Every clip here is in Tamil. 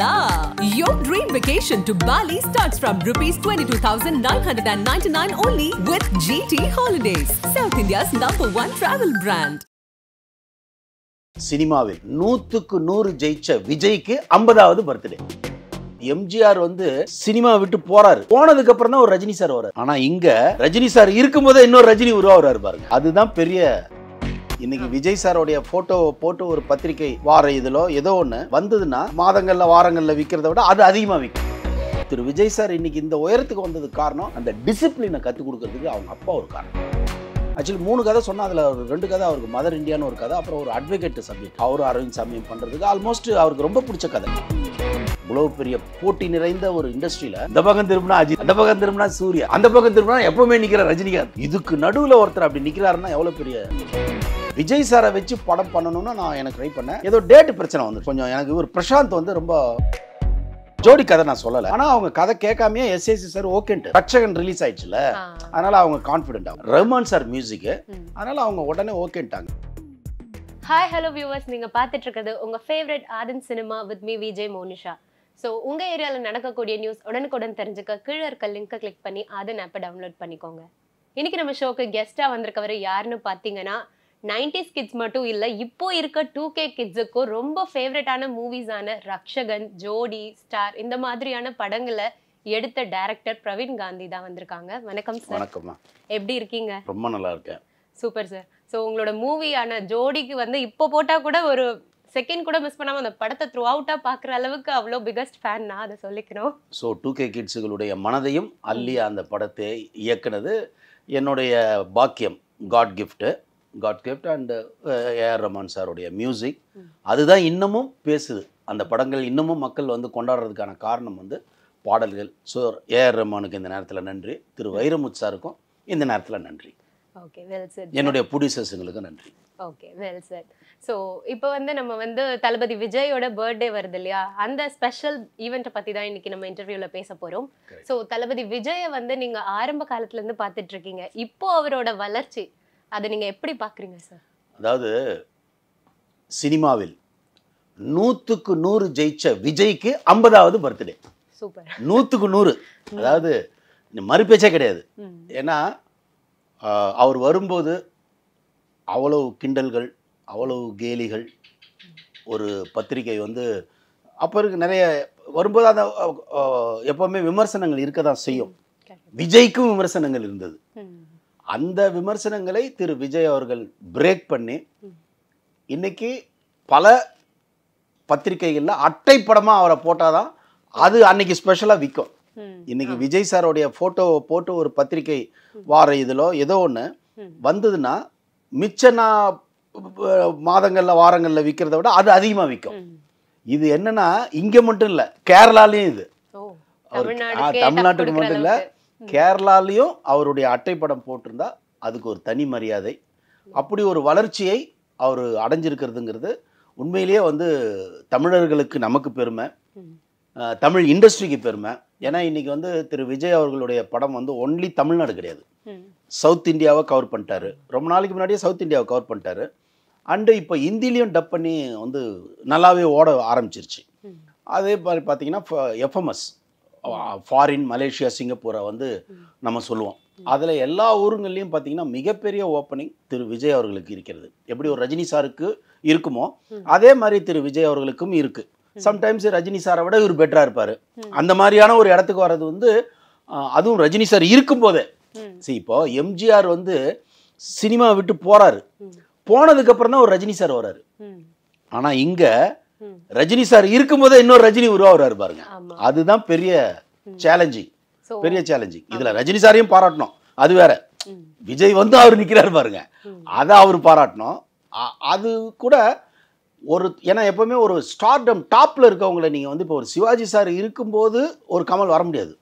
la! Your dream vacation to Bali starts from rupees 22,999 only with GT Holidays, South India's #1 travel brand. சினிமாவில் 100க்கு 100 ஜெயிச்ச விஜய்க்கு 50வது பர்த்டே. எம்ஜிஆர் வந்து சினிமா விட்டு போறாரு. போனதுக்கு அப்புறம் தான் ஒரு ரஜினி சார் வராரு. ஆனா இங்க ரஜினி சார் இருக்கும்போதே இன்னொரு ரஜினி உருவாகிறாரு பாருங்க. அதுதான் பெரிய. இன்னைக்கு விஜய் சாரோடைய போட்டோவை போட்டு ஒரு பத்திரிகை வார இதிலோ ஏதோ ஒன்று வந்ததுன்னா மாதங்கள்ல வாரங்கள்ல விற்கிறத விட அது அதிகமாக விற்கும். திரு விஜய் சார் இன்னைக்கு இந்த உயரத்துக்கு வந்ததுக்கு காரணம் அந்த டிசிப்ளினை கற்றுக் கொடுக்கறதுக்கு அவங்க அப்பா ஒரு காரணம். ஆக்சுவலி 3 கதை சொன்னால் அதில் ஒரு 2 கதை அவருக்கு மதர் இந்தியான்னு ஒரு கதை, அப்புறம் ஒரு அட்வொகேட் சப்ஜெக்ட் அவரும் அரவிந்த் சாமியும் பண்ணுறதுக்கு ஆல்மோஸ்ட் அவருக்கு ரொம்ப பிடிச்ச கதை. இவ்வளவு பெரிய போட்டி நிறைந்த ஒரு இண்டஸ்ட்ரியில இந்த பக்கம் திரும்பினா அஜித், அந்த பக்கம் திரும்பினா சூர்யா, அந்த பக்கம் திரும்பினா எப்பவுமே நிக்கிற ரஜினிகாந்த், இதுக்கு நடுவில் ஒருத்தர் அப்படி நிக்கிறாருன்னா எவ்வளவு பெரிய. விஜய் சாரை வச்சு படம் பண்ணணும்னு நான் எனக்கு ட்ரை பண்ணேன். ஏதோ டேட் பிரச்சனை வந்து கொஞ்சம் எனக்கு ஒரு பிரசாந்த் வந்து ரொம்ப ஜோடி கதை நான் சொல்லலை. ஆனால் அவங்க கதை கேட்காமையே எஸ்ஏசி சார் ஓகேன்ட்டு ரட்சகன் ரிலீஸ் ஆயிடுச்சுல, அதனால அவங்க கான்ஃபிடென்ட் ஆகும். ரஹ்மான் சார் மியூசிக்கு, அதனால அவங்க உடனே ஓகேன்ட்டாங்க. ஹாய் ஹலோ வியூவர்ஸ், நீங்க பார்த்துட்டு இருக்கிறது உங்க favourite Aadhan cinema with me Vijay Monisha. So உங்க ஏரியாவில் நடக்கக்கூடிய நியூஸ் உடனுக்குடன் தெரிஞ்சுக்க கீழே இருக்க லிங்கை கிளிக் பண்ணி ஆதன் ஆப்பை டவுன்லோட் பண்ணிக்கோங்க. இன்னைக்கு நம்ம ஷோக்கு கெஸ்டா வந்திருக்கவர் யாருன்னு பார்த்தீங்கன்னா 90s கிட்ஸ் மட்டும் இல்லை, இப்போ இருக்க 2K கிட்ஸுக்கும் ரொம்ப ஃபேவரட்டான மூவிஸான ரக்ஷகன், ஜோடி, ஸ்டார் இந்த மாதிரியான படங்களை எடுத்த டைரக்டர் பிரவீன் காந்தி தான் வந்திருக்காங்க. வணக்கம் சார். வணக்கம்மா, எப்படி இருக்கீங்க? ரொம்ப நல்லா இருக்கேன். Super sir. ஸோ உங்களோட மூவியான ஜோடிக்கு வந்து இப்போ போட்டால் கூட ஒரு செகண்ட் கூட மிஸ் பண்ணாமல் அந்த படத்தை த்ரூ அவுட்டாக பார்க்குற அளவுக்கு அவ்வளோ பிகஸ்ட் ஃபேன் நான் அதை சொல்லிக்கணும். ஸோ 2K கிட்ஸுகளுடைய மனதையும் அள்ளி அந்த படத்தை இயக்குனது என்னுடைய பாக்கியம், God gift and AR Rahman சாருடைய மியூசிக். அதுதான் இன்னமும் பேசுது. அந்த படங்கள் இன்னமும் மக்கள் வந்து கொண்டாடுறதுக்கான காரணம் வந்து பாடல்கள். ஸோ ஏஆர் ரஹ்மானுக்கு இந்த நேரத்தில் நன்றி, திரு வைரமுத்து சாருக்கும் இந்த நேரத்தில் நன்றி. Okay, well sir. என்னுடைய ப்ரொடியூசர்ஸுங்களுக்கு நன்றி. Okay, well sir. ஸோ இப்போ வந்து நம்ம வந்து தளபதி விஜயோட பர்த்டே வருது இல்லையா, அந்த ஸ்பெஷல் ஈவெண்ட்டை பற்றி தான் இன்னைக்கு நம்ம இன்டர்வியூவில் பேச போகிறோம். ஸோ தளபதி விஜயை வந்து நீங்கள் ஆரம்ப காலத்துலேருந்து பார்த்துட்டு இருக்கீங்க, இப்போ அவரோட வளர்ச்சி அதை நீங்கள் எப்படி பார்க்குறீங்க சார்? அதாவது சினிமாவில் 100க்கு 100 ஜெயிச்ச விஜய்க்கு 50வது பர்த்டே. சூப்பர். 100க்கு 100, அதாவது மறுபேச்சே கிடையாது. ஏன்னா அவர் வரும்போது அவ்வளவு கிண்டல்கள், அவ்வளவு கேலிகள். ஒரு பத்திரிகை வந்து அப்போ இருக்கு நிறைய வரும்போது அந்த எப்போவுமே விமர்சனங்கள் இருக்க தான் செய்யும். விஜய்க்கும் விமர்சனங்கள் இருந்தது. அந்த விமர்சனங்களை திரு விஜய் அவர்கள் பிரேக் பண்ணி இன்னைக்கு பல பத்திரிகைகளில் அட்டை படமாக அவரை போட்டாதான் அது அன்னைக்கு ஸ்பெஷலாக விற்கும். இன்னைக்கு விஜய் சாரோடைய ஃபோட்டோவை போட்டு ஒரு பத்திரிகை வார இதிலோ ஏதோ ஒன்று வந்ததுன்னா மிச்ச மாதங்களில் வாரங்களில் விற்கிறத விட அது அதிகமாக விற்கும். இது என்னன்னா இங்கே மட்டும் இல்லை, கேரளாலையும் இது. தமிழ்நாட்டுக்கு மட்டும் இல்லை, கேரளாலையும் அவருடைய அட்டைப்படம் போட்டிருந்தா அதுக்கு ஒரு தனி மரியாதை. அப்படி ஒரு வளர்ச்சியை அவர் அடைஞ்சிருக்கிறதுங்கிறது உண்மையிலேயே வந்து தமிழர்களுக்கு நமக்கு பெருமை, தமிழ் இண்டஸ்ட்ரிக்கு பெருமை. ஏன்னா இன்னைக்கு வந்து திரு விஜய் அவர்களுடைய படம் வந்து ஒன்லி தமிழ்நாடு கிடையாது, சவுத் இந்தியாவை கவர் பண்ணிட்டாரு. ரொம்ப நாளைக்கு முன்னாடியே சவுத் இந்தியாவை கவர் பண்ணிட்டாரு. அண்டு இப்போ ஹிந்திலையும் டப் பண்ணி வந்து நல்லாவே ஓட ஆரம்பிச்சிருச்சு. அதே மாதிரி பார்த்தீங்கன்னா எஃப்எம்எஸ் ஃபாரின், மலேசியா, சிங்கப்பூரை வந்து நம்ம சொல்லுவோம். அதில் எல்லா ஊருங்கள்லையும் பார்த்தீங்கன்னா மிகப்பெரிய ஓப்பனிங் திரு விஜய் அவர்களுக்கு இருக்கிறது. எப்படி ஒரு ரஜினி சாருக்கு இருக்குமோ அதே மாதிரி திரு விஜய் அவர்களுக்கும் இருக்குது. சம்டைம்ஸ் ரஜினி சாரை விட இவர் பெட்டராக இருப்பார். அந்த மாதிரியான ஒரு இடத்துக்கு வர்றது வந்து அதுவும் ரஜினி சார் இருக்கும்போதே. சரி, இப்போ எம்ஜிஆர் வந்து சினிமா விட்டு போகிறாரு, போனதுக்கு அப்புறம் தான் ஒரு ரஜினி சார் வர்றாரு. ஆனால் இங்கே ரஜினி சார் இருக்கும்போதே இன்னொரு ரஜினி உருவாகிறாரு பாருங்க. அதுதான் பெரிய சேலஞ்சிங், பெரிய சேலஞ்சிங். இதுல ரஜினி சாரையும் பாராட்டணும், அது வேற. விஜய் வந்து அவர் நிக்கிறாரு பாருங்க, அதை அவர் பாராட்டணும். அது கூட ஒரு, ஏன்னா எப்பவுமே ஒரு ஸ்டார்டம் டாப்ல இருக்கவங்களை நீங்க வந்து இப்போ ஒரு சிவாஜி சார் இருக்கும்போது ஒரு கமல் வர முடியாது.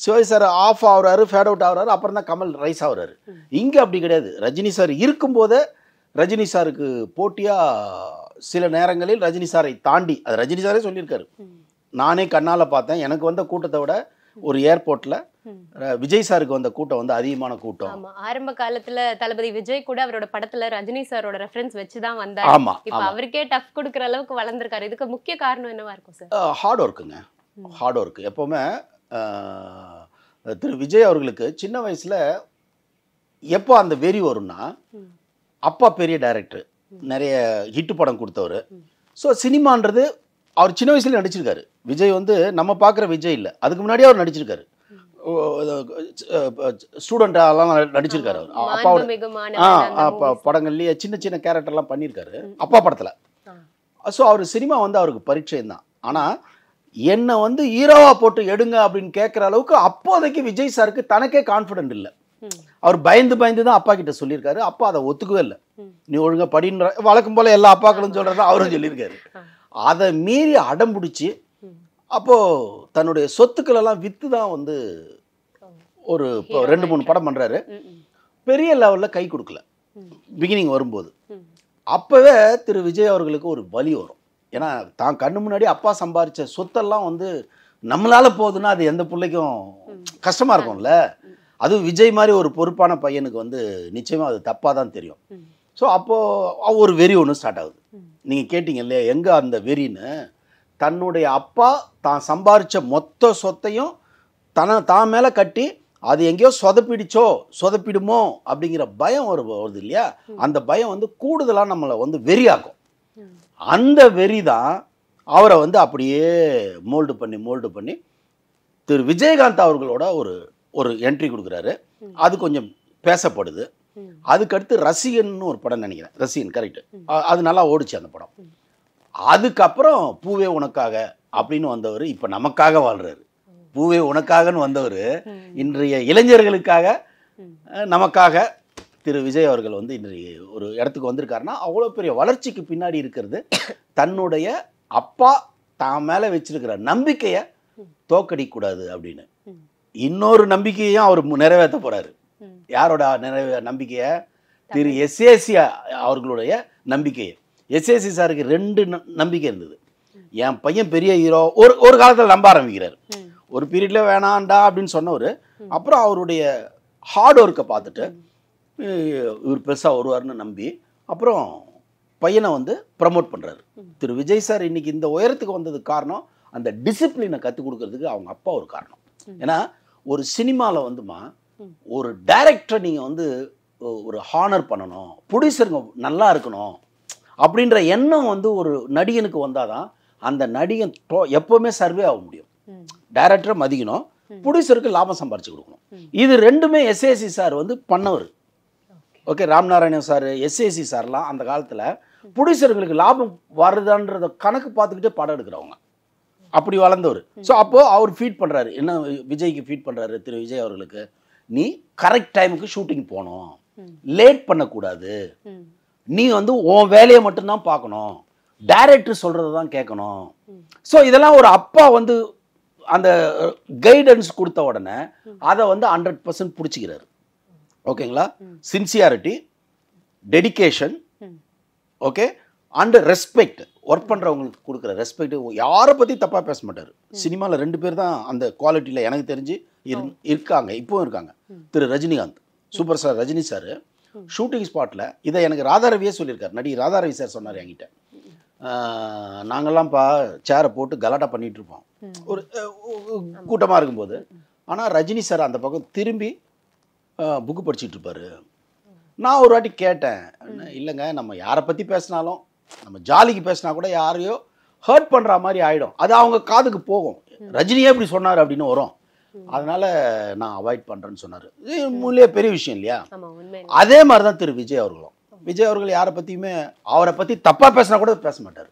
சிவாஜி சார் ஆஃப் ஆகுறாரு, ஃபேட் அவுட் ஆகுறாரு, அப்புறம் தான் கமல் ரைஸ் ஆகுறாரு. இங்க அப்படி கிடையாது. ரஜினி சார் இருக்கும்போதே ரஜினி சாருக்கு போட்டியா சில நேரங்களில் ரஜினி சாரை தாண்டி, அது ரஜினி சாரே சொல்லியிருக்காரு, நானே கண்ணால் பார்த்தேன், எனக்கு வந்த கூட்டத்தை விட ஒரு ஏர்போர்ட்டில் விஜய் சாருக்கு வந்த கூட்டம் வந்து அதிகமான கூட்டம். ஆமா, ஆரம்ப காலத்துல தளபதி விஜய் கூட அவரோட படத்துல ரஜினி சாரோட ரெஃபரன்ஸ் வச்சுதான் வந்தாரு. ஆமா, இப்ப அவருக்கே டஃப் கொடுக்குற அளவுக்கு வளர்ந்திருக்காரு. இதுக்கு முக்கிய காரணம் என்னவா இருக்கும் சார்? ஹார்ட் ஒர்க்குங்க. Hard work. எப்பவுமே திரு விஜய் அவர்களுக்கு சின்ன வயசுல எப்போ அந்த வெறி வரும்னா, அப்பா பெரிய டைரக்டர், நிறைய ஹிட் படம் கொடுத்தவர். ஸோ சினிமான்றது அவர் சின்ன வயசுல நடிச்சிருக்காரு. விஜய் வந்து நம்ம பார்க்குற விஜய் இல்லை, அதுக்கு முன்னாடியே அவர் நடிச்சிருக்காரு. ஸ்டூடெண்டாலாம் நடிச்சிருக்காரு. அவர் அப்பாவோட படங்கள்லேயே சின்ன சின்ன கேரக்டர்லாம் பண்ணியிருக்காரு அப்பா படத்தில். ஸோ அவர் சினிமா வந்து அவருக்கு பரிச்சயம் தான். ஆனால் என்னை வந்து ஹீரோவாக போட்டு எடுங்க அப்படின்னு கேட்குற அளவுக்கு அப்போதைக்கு விஜய் சாருக்கு தனக்கே கான்ஃபிடென்ட் இல்லை. அவர் பயந்து தான் அப்பா கிட்ட சொல்லியிருக்காரு. அப்பா அதை ஒத்துக்கவே இல்லை. நீ ஒழுங்கா படின்ற வழக்கம் போல எல்லா அப்பாக்களும் சொல்கிறதா அவரும் சொல்லியிருக்காரு. அதை மீறி அடம் பிடிச்சி அப்போது தன்னுடைய சொத்துக்கள் எல்லாம் விற்று தான் வந்து ஒரு 2-3 படம் பண்ணுறாரு. பெரிய லெவலில் கை கொடுக்கல பிகினிங் வரும்போது. அப்போவே திரு விஜய் அவர்களுக்கு ஒரு வலி வரும். ஏன்னா தான் கண்ணு முன்னாடி அப்பா சம்பாதிச்ச சொத்தெல்லாம் வந்து நம்மளால போகுதுன்னா அது எந்த பிள்ளைக்கும் கஷ்டமாக இருக்கும்ல. அதுவும் விஜய் மாதிரி ஒரு பொறுப்பான பையனுக்கு வந்து நிச்சயமாக அது தப்பாக தான் தெரியும். ஸோ அப்போது ஒரு வெறி ஒன்று ஸ்டார்ட் ஆகுது. நீங்கள் கேட்டிங்க இல்லையா எங்கே அந்த வெறின்னு. தன்னுடைய அப்பா தான் சம்பாரித்த மொத்த சொத்தையும் தான் மேலே கட்டி அது எங்கேயோ சொதப்பிடுமோ அப்படிங்கிற பயம் வருது இல்லையா. அந்த பயம் வந்து கூடுதலாக நம்மளை வந்து வெறியாக்கும். அந்த வெறி தான் அவரை வந்து அப்படியே மோல்டு பண்ணி திரு விஜயகாந்த் அவர்களோட ஒரு என்ட்ரி கொடுக்குறாரு. அது கொஞ்சம் பேசப்படுது. அதுக்கடுத்து ரசிகன் ஒரு படம் நினைக்கிறேன், ரசிகன் கரெக்ட், அது நல்லா ஓடிச்சு அந்த படம். அதுக்கப்புறம் பூவே உனக்காக அப்படின்னு வந்தவர் இப்போ நமக்காக வாழ்றாரு. பூவே உனக்காகன்னு வந்தவர் இன்றைய இளைஞர்களுக்காக நமக்காக திரு விஜய் அவர்கள் வந்து இன்றைய ஒரு இடத்துக்கு வந்திருக்காருன்னா அவ்வளோ பெரிய வளர்ச்சிக்கு பின்னாடி இருக்கிறது தன்னுடைய அப்பா தான் மேலே வச்சிருக்கிற நம்பிக்கையை தோக்கடிக்கூடாது அப்படின்னு இன்னொரு நம்பிக்கையும் அவர் நிறைவேற்ற போறாரு. யாரோட நம்பிக்கையை? திரு எஸ்ஏசி அவர்களுடைய நம்பிக்கையை. எஸ்ஏசி சாருக்கு 2 நம்பிக்கை இருந்தது. என் பையன் பெரிய ஹீரோ ஒரு காலத்தில் நம்ப ஆரம்பிக்கிறார். ஒரு பீரியட்ல வேணாண்டா அப்படின்னு சொன்னவர் அப்புறம் அவருடைய ஹார்ட் ஒர்க்கை பார்த்துட்டு இவர் பெருசாக வருவார்னு நம்பி அப்புறம் பையனை வந்து ப்ரமோட் பண்ணுறாரு. திரு விஜய் சார் இன்னைக்கு இந்த உயரத்துக்கு வந்ததுக்கு காரணம் அந்த டிசிப்ளினை கற்றுக் கொடுக்கறதுக்கு அவங்க அப்பா ஒரு காரணம். ஏன்னா ஒரு சினிமாவில் வந்துமா ஒரு டைரக்டரை நீங்கள் வந்து ஒரு ஹானர் பண்ணணும், ப்ரொடியூசருங்க நல்லா இருக்கணும் அப்படின்ற எண்ணம் வந்து ஒரு நடிகனுக்கு வந்தாதான் அந்த நடிகன் எப்போவுமே சர்வே ஆக முடியும். டைரக்டரை மதிக்கணும், ப்ரொடியூசருக்கு லாபம் சம்பாரிச்சு கொடுக்கணும். இது 2மே எஸ்ஏசி சார் வந்து பண்ணவர். ஓகே, ராம்நாராயணன் சார் எஸ்ஏசி சார்லாம் அந்த காலத்தில் ப்ரொடியூசர்களுக்கு லாபம் வருதான்றத கணக்கு பார்த்துக்கிட்டே படம் எடுக்கிறவங்க, அப்படி வளர்ந்தவர். ஸோ அப்போது அவர் ஃபீட் பண்ணுறாரு. என்ன விஜய்க்கு ஃபீட் பண்ணுறாரு திரு விஜய் அவர்களுக்கு, நீ கரெக்ட் டைமுக்கு ஷூட்டிங் போகணும், லேட் பண்ணக்கூடாது, நீ வந்து உன் வேலையை மட்டும்தான் பார்க்கணும், டைரக்டர் சொல்கிறத தான் கேட்கணும். ஸோ இதெல்லாம் ஒரு அப்பா வந்து அந்த கைடன்ஸ் கொடுத்த உடனே அதை வந்து 100% பிடிச்சிக்கிறாரு. ஓகேங்களா? Sincerity, dedication, okay, and respect. Work பண்ணுறவங்களுக்கு கொடுக்குற ரெஸ்பெக்ட். யாரை பற்றி தப்பாக பேச மாட்டார். சினிமாவில் 2 பேர் தான் அந்த குவாலிட்டியில் எனக்கு தெரிஞ்சு இருக்காங்க, இப்போவும் இருக்காங்க. திரு Rajinikanth, super star Rajini sir shooting ஸ்பாட்டில் இதை எனக்கு ராதாரவியே சொல்லியிருக்காரு. நடிகர் ராதாரவி சார் சொன்னார் என்கிட்ட, நாங்கள்லாம்ப்பா சேரை போட்டு கலாட்டா பண்ணிகிட்டு இருப்போம் ஒரு கூட்டமாக இருக்கும்போது, ஆனால் ரஜினி சார் அந்த பக்கம் திரும்பி புக்கு படிச்சுட்டு இருப்பார். நான் ஒரு வாட்டி கேட்டேன், இல்லைங்க நம்ம யாரை பற்றி பேசினாலும் நம்ம ஜாலிக்கு பேசினா கூட யாரையோ ஹர்ட் பண்ணுற மாதிரி ஆகிடும், அது அவங்க காதுக்கு போகும், ரஜினியே இப்படி சொன்னார் அப்படின்னு வரும், அதனால நான் அவாய்ட் பண்ணுறேன்னு சொன்னார். இது முன்னே பெரிய விஷயம் இல்லையா? அதே மாதிரி தான் திரு விஜய் அவர்களும். விஜய் அவர்கள் யாரை பற்றியுமே அவரை பற்றி தப்பாக பேசினா கூட பேச மாட்டார்.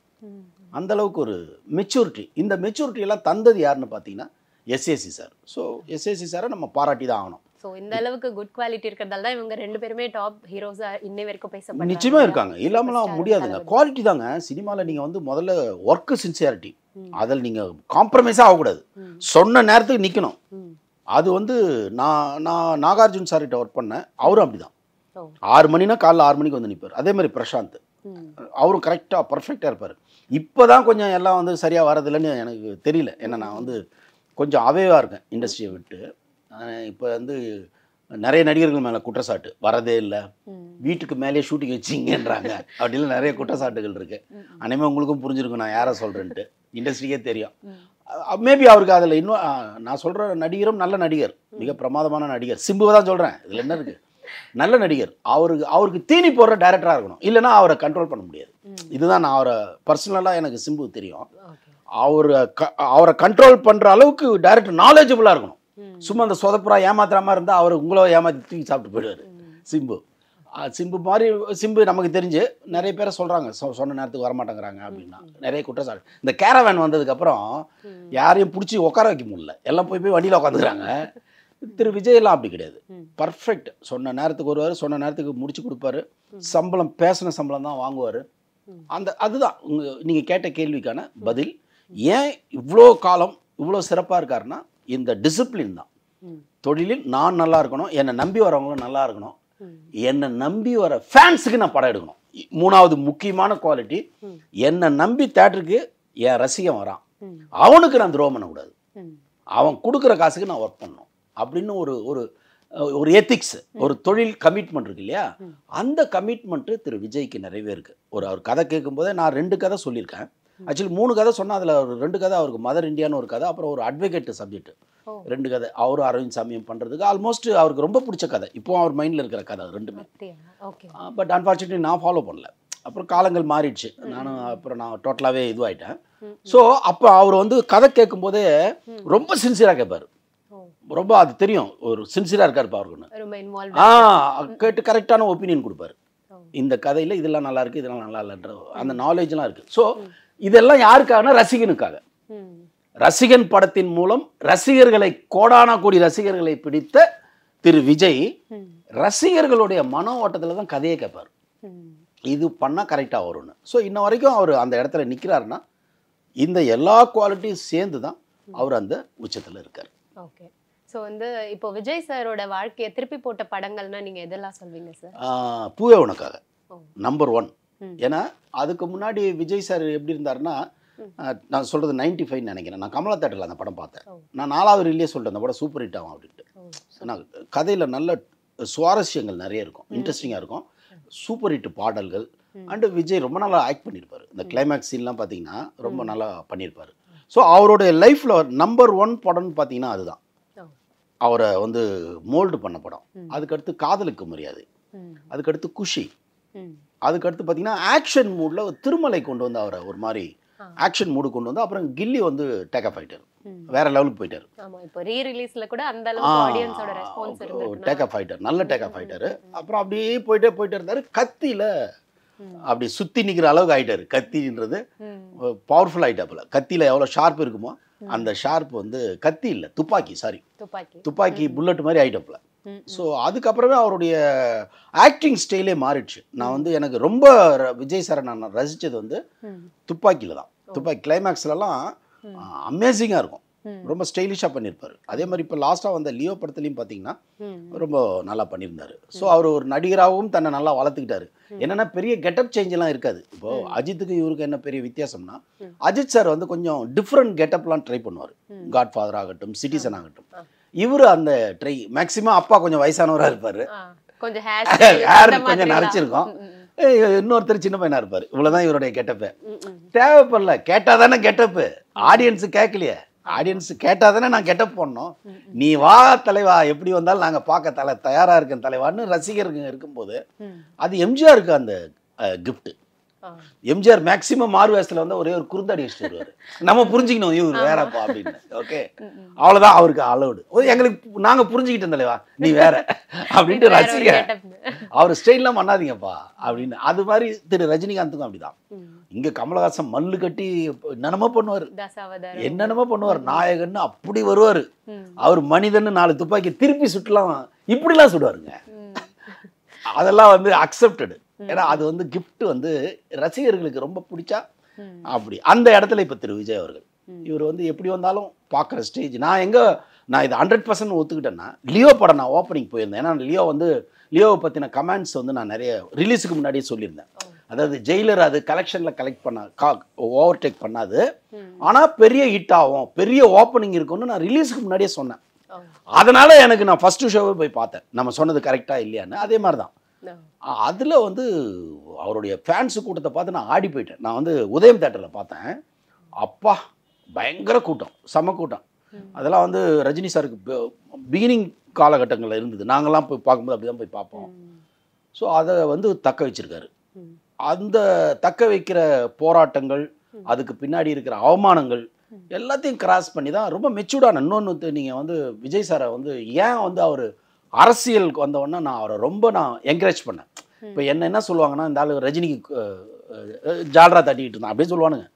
அந்த அளவுக்கு ஒரு மெச்சூரிட்டி. இந்த மெச்சூரிட்டி எல்லாம் தந்தது யாருன்னு பார்த்தீங்கன்னா எஸ்ஏசி சார். ஸோ எஸ்ஏசி சாரை நம்ம பாராட்டி தான் ஆகணும். ஸோ இந்த அளவுக்கு குட் குவாலிட்டி இருக்கிறதால தான் இவங்க 2 பேருமே டாப் ஹீரோஸா இன்னை வரைக்கும் பேசப்படுறாங்க. நிச்சயமா இருக்காங்க, இல்லாமலாம் முடியாதுங்க. குவாலிட்டி தாங்க. சினிமாவில் நீங்கள் வந்து முதல்ல ஒர்க்கு சின்சியாரிட்டி, அதில் நீங்கள் காம்ப்ரமைஸாக ஆகக்கூடாது, சொன்ன நேரத்துக்கு நிற்கணும். அது வந்து நான் நாகார்ஜுன் சார்கிட்ட ஒர்க் பண்ணேன், அவரும் அப்படி தான். 6 மணினா காலைல 6 மணிக்கு வந்து நிற்பார். அதே மாதிரி பிரசாந்த், அவரும் கரெக்டாக பர்ஃபெக்டாக இருப்பார். இப்போ தான் கொஞ்சம் எல்லாம் வந்து சரியாக வரதில்லைன்னு எனக்கு தெரியல. ஏன்னா நான் வந்து கொஞ்சம் அவேவாக இருக்கேன் இண்டஸ்ட்ரியை விட்டு. இப்போ வந்து நிறைய நடிகர்கள் மேலே குற்றச்சாட்டு வரதே இல்லை, வீட்டுக்கு மேலே ஷூட்டிங் வச்சிங்கன்றாங்க அப்படிலாம் நிறைய குற்றச்சாட்டுகள் இருக்கு. அனைமே உங்களுக்கும் புரிஞ்சிருக்கும் நான் யாரை சொல்கிறேன்ட்டு, இண்டஸ்ட்ரிக்கே தெரியும். மேபி அவருக்கு அதில் இன்னும் நான் சொல்கிற நடிகரும் நல்ல நடிகர், மிக பிரமாதமான நடிகர். சிம்புவை தான் சொல்கிறேன், இதில் என்ன இருக்குது, நல்ல நடிகர். அவருக்கு தீனி போடுற டைரக்டராக இருக்கணும், இல்லைன்னா அவரை கண்ட்ரோல் பண்ண முடியாது. இதுதான் நான் அவரை பர்சனலாக எனக்கு சிம்பு தெரியும். அவரை கண்ட்ரோல் பண்ணுற அளவுக்கு டைரக்டர் நாலேஜபிளாக இருக்கணும். சும்மா அந்த சொதப்புறா ஏமாத்துறாம இருந்தால் அவர் உங்களோ ஏமாற்றி தூக்கி சாப்பிட்டு போயிடுவார் சிம்பு. சிம்பு மாதிரி சிம்பு நமக்கு தெரிஞ்சு நிறைய பேரை சொல்கிறாங்க சொன்ன நேரத்துக்கு வரமாட்டேங்கிறாங்க அப்படின்னா, நிறைய குற்றச்சாட்டு. இந்த கேரவேன் வந்ததுக்கப்புறம் யாரையும் பிடிச்சி உட்கார வைக்க முடியல, எல்லாம் போய் வண்டியில் உட்காந்துக்கிறாங்க. திரு விஜயெல்லாம் அப்படி கிடையாது, பர்ஃபெக்ட். சொன்ன நேரத்துக்கு வருவார், சொன்ன நேரத்துக்கு முடிச்சு கொடுப்பாரு, சம்பளம் பேசின சம்பளம் தான் வாங்குவார். அதுதான் நீங்கள் கேட்ட கேள்விக்கான பதில். ஏன் இவ்வளோ காலம் இவ்வளோ சிறப்பாக இருக்காருன்னா இந்த டிசிப்ளின் தான். தொழிலில் நான் நல்லா இருக்கணும், என்னை நம்பி வரவங்களும் நல்லா இருக்கணும், என்னை நம்பி வர ஃபேன்ஸுக்கு நான் படம் எடுக்கணும். மூணாவது முக்கியமான குவாலிட்டி, என்னை நம்பி தேட்டருக்கு என் ரசிகன் வரான், அவனுக்கு நான் துரோகம் பண்ணக்கூடாது, அவன் கொடுக்குற காசுக்கு நான் ஒர்க் பண்ணணும் அப்படின்னு ஒரு எத்திக்ஸ், ஒரு தொழில் கமிட்மெண்ட் இருக்கு இல்லையா, அந்த கமிட்மெண்ட்டு திரு விஜய்க்கு நிறையவே இருக்குது. அவர் கதை கேட்கும்போதே நான் 2 கதை சொல்லியிருக்கேன். ஆக்சுவலி 3 கதை சொன்னால் அதில் ஒரு 2 கதை அவருக்கு மதர் இந்தியான்னு ஒரு கதை, அப்புறம் ஒரு அட்வொகேட் சப்ஜெக்ட் 2 கதை. அவரும் அரவிந்த் சாமியும் பண்ணுறதுக்கு ஆல்மோஸ்ட் அவருக்கு ரொம்ப பிடிச்ச கதை, இப்போ அவர் மைண்டில் இருக்கிற கதை 2மே. பட் அன்ஃபார்ச்சுனேட்லி நான் ஃபாலோ பண்ணல. அப்புறம் காலங்கள் மாறிடுச்சு, நான் டோட்டலாகவே இதுவாயிட்டேன். ஸோ அப்போ அவர் வந்து கதை கேட்கும்போதே ரொம்ப சின்சியராக கேட்பார், ரொம்ப அது தெரியும் ஒரு சின்சியராக இருக்காருப்பா அவருக்குன்னு. கேட்டு கரெக்டான ஒப்பீனியன் கொடுப்பாரு. இந்த கதையில் இதெல்லாம் நல்லா இருக்குது, இதெல்லாம் நல்லா இல்லைன்ற அந்த நாலேஜ்லாம் இருக்குது. ஸோ இதெல்லாம் யாருக்காகனா ரசிகனுக்காக. ரசிகன் படத்தின் மூலம் ரசிகர்களை, கோடான கோடி ரசிகர்களை பிடித்த திரு விஜய் ரசிகர்களுடைய மன ஓட்டத்தில் தான் கதையை கேட்பார், இது பண்ணால் கரெக்டாக வரும்னு. ஸோ இன்ன வரைக்கும் அவர் அந்த இடத்துல நிற்கிறாருன்னா இந்த எல்லா குவாலிட்டியும் சேர்ந்து தான் அவர் அந்த உச்சத்தில் இருக்கார். ஓகே. ஸோ வந்து இப்போ விஜய் சாரோட வாழ்க்கையை திருப்பி போட்ட படங்கள்னா நீங்கள் எதெல்லாம் சொல்வீங்க சார்? பூவே உனக்காக நம்பர் 1. ஏன்னா அதுக்கு முன்னாடி விஜய் சார் எப்படி இருந்தாருன்னா, நான் சொல்கிறது 95 நினைக்கிறேன், நான் கமலா தேட்டரில் அந்த படம் பார்த்தேன். நான் 4வது ரீல்லே சொல்லிட்டேன் அந்த படம் சூப்பர் ஹிட் ஆகும் அப்படின்ட்டு. ஆனால் கதையில் நல்ல சுவாரஸ்யங்கள் நிறைய இருக்கும், இன்ட்ரெஸ்டிங்காக இருக்கும், சூப்பர் ஹிட் பாடல்கள். அண்டு விஜய் ரொம்ப நல்லா ஆக்ட் பண்ணியிருப்பார். இந்த கிளைமேக்ஸ் சீன்லாம் பார்த்தீங்கன்னா ரொம்ப நல்லா பண்ணியிருப்பார். ஸோ அவருடைய லைஃப்பில் நம்பர் 1 படம்னு பார்த்தீங்கன்னா அதுதான், அவரை வந்து மோல்டு பண்ண படம். அதுக்கடுத்து காதலுக்கு மரியாதை, அதுக்கடுத்து குஷி, அதுக்கடுத்து பார்த்தீங்கன்னா ஆக்ஷன் மூடில் திருமலை கொண்டு வந்து அவரை ஒரு மாதிரி ஆக்ஷன் மூடு கொண்டு வந்து, அப்புறம் கில்லி வந்து டேக் ஆஃப் ஆகிட்டார், வேற லெவலுக்கு போயிட்டார். டேக் ஆஃப் ஆகிட்டார், நல்ல டேக் ஆஃப் ஆகிட்டார். அப்புறம் அப்படியே போயிட்டே இருந்தார். கத்தியில் அப்படி சுற்றி நிற்கிற அளவுக்கு ஆகிட்டார். கத்தின்றது பவர்ஃபுல் ஆகிட்டாப்புல. கத்தியில் எவ்வளோ ஷார்ப் இருக்குமோ அந்த ஷார்ப் வந்து கத்தி இல்லை, துப்பாக்கி புல்லட் மாதிரி ஆகிட்டாப்புல. ஸோ அதுக்கப்புறமே அவருடைய ஆக்டிங் ஸ்டைலே மாறிடுச்சு. நான் வந்து எனக்கு ரொம்ப விஜய் சாரை நான் ரசித்தது வந்து துப்பாக்கியில் தான். துப்பாக்கி கிளைமேக்ஸ்லலாம் அமேசிங்காக இருக்கும், ரொம்ப ஸ்டைலிஷாக பண்ணியிருப்பார். அதே மாதிரி இப்போ லாஸ்ட்டாக வந்த லியோ படத்துலையும் பார்த்தீங்கன்னா ரொம்ப நல்லா பண்ணியிருந்தார். ஸோ அவர் ஒரு நடிகராகவும் தன்னை நல்லா வளர்த்துக்கிட்டாரு. என்னென்னா பெரிய கெட்டப் சேஞ்செல்லாம் இருக்காது. இப்போது அஜித்துக்கு இவருக்கு என்ன பெரிய வித்தியாசம்னா, அஜித் சார் வந்து கொஞ்சம் டிஃப்ரெண்ட் கெட்டப்லாம் ட்ரை பண்ணுவார். காட்ஃபாதர் ஆகட்டும், சிட்டிசன் ஆகட்டும். இவர் அந்த ட்ரை மேக்ஸிமம் அப்பா கொஞ்சம் வயசானவராக இருப்பார், ஹேர் கொஞ்சம் நரைச்சிருக்கும், இன்னொருத்தர் சின்ன பையனா இருப்பார். இவ்வளோதான் இவருடைய கெட்டப்பு. தேவைப்படல, கேட்டால் தானே கெட்டப்பு, ஆடியன்ஸு கேட்கலையே, ஆடியன்ஸு கேட்டால் தானே நான் கெட்டப் போடணும். நீ வா தலைவா, எப்படி வந்தாலும் நாங்கள் பார்க்க தயாராக இருக்கேன் தலைவான்னு ரசிகர்கள் இருக்கும்போது அது எம்ஜிஆருக்கு அந்த கிஃப்ட். எம்ஜிஆர் மேக்சிமம் மாறு வயசுல வந்து ஒரே ஒரு குறுந்தாடி வச்சுட்டு வருவார், நம்ம புரிஞ்சுக்கணும் இவர் வேறப்பா அப்படின்னு. ஓகே, அவ்வளோதான் அவருக்கு அலவுடு. எங்களுக்கு நாங்கள் புரிஞ்சுக்கிட்டோம் தலைவா நீ வேற அப்படின்ட்டு ரசிக அவர் ஸ்டைல்லாம் பண்ணாதீங்கப்பா அப்படின்னு. அது மாதிரி திரு ரஜினிகாந்துக்கும் அப்படிதான். இங்க கமலஹாசன் மல்லு கட்டி என்னென்னமோ பண்ணுவார், நாயகன்னு அப்படி வருவார். அவர் மனிதன்னு 4 துப்பாக்கி திருப்பி சுட்டலாம் இப்படிலாம் சுடுவாருங்க. அதெல்லாம் வந்து அக்செப்டடு. ஏன்னா அது வந்து கிஃப்ட் வந்து ரசிகர்களுக்கு ரொம்ப பிடிச்சா அப்படி. அந்த இடத்துல இப்போ திரு விஜய் அவர்கள் இவர் வந்து எப்படி வந்தாலும் பார்க்குற ஸ்டேஜ். நான் இதை 100% ஒத்துக்கிட்டேன்னா லியோ படம் நான் ஓப்பனிங் போயிருந்தேன். ஏன்னா லியோவை பற்றின கமெண்ட்ஸ் வந்து நான் நிறைய ரிலீஸுக்கு முன்னாடியே சொல்லியிருந்தேன். அதாவது ஜெயிலர் அது கலெக்ஷனில் கலெக்ட் பண்ண ஓவர்டேக் பண்ணாது, ஆனால் பெரிய ஹிட் ஆகும், பெரிய ஓப்பனிங் இருக்கும்னு நான் ரிலீஸுக்கு முன்னாடியே சொன்னேன். அதனால எனக்கு நான் ஃபர்ஸ்ட் ஷோவே போய் பார்த்தேன், நம்ம சொன்னது கரெக்டா இல்லையான்னு. அதே மாதிரி தான் அதில் வந்து அவருடைய ஃபேன்ஸு கூட்டத்தை பார்த்து நான் ஆடி போயிட்டேன். நான் வந்து உதயம் தேட்டரில் பார்த்தேன். அப்பா பயங்கர கூட்டம், செம கூட்டம். அதெல்லாம் வந்து ரஜினி சாருக்கு பிகினிங் காலகட்டங்களில் இருந்தது. நாங்கள்லாம் போய் பார்க்கும்போது அப்படி தான் போய் பார்ப்போம். ஸோ அதை வந்து தக்க வச்சிருக்காரு. அந்த தக்க வைக்கிற போராட்டங்கள், அதுக்கு பின்னாடி இருக்கிற அவமானங்கள் எல்லாத்தையும் கிராஸ் பண்ணி தான் ரொம்ப மெச்சூர்டான. இன்னொன்று நீங்கள் வந்து விஜய் சாரை வந்து ஏன் வந்து அவர் அரசியலுக்கு வந்தவொடனே நான் அவரை ரொம்ப என்கரேஜ் பண்ணேன். இப்போ என்ன சொல்லுவாங்கன்னா, இந்த ஆளு ரஜினிக்கு ஜால்ரா தட்டிக்கிட்டு இருந்தான் அப்படின்னு சொல்லுவானுங்க.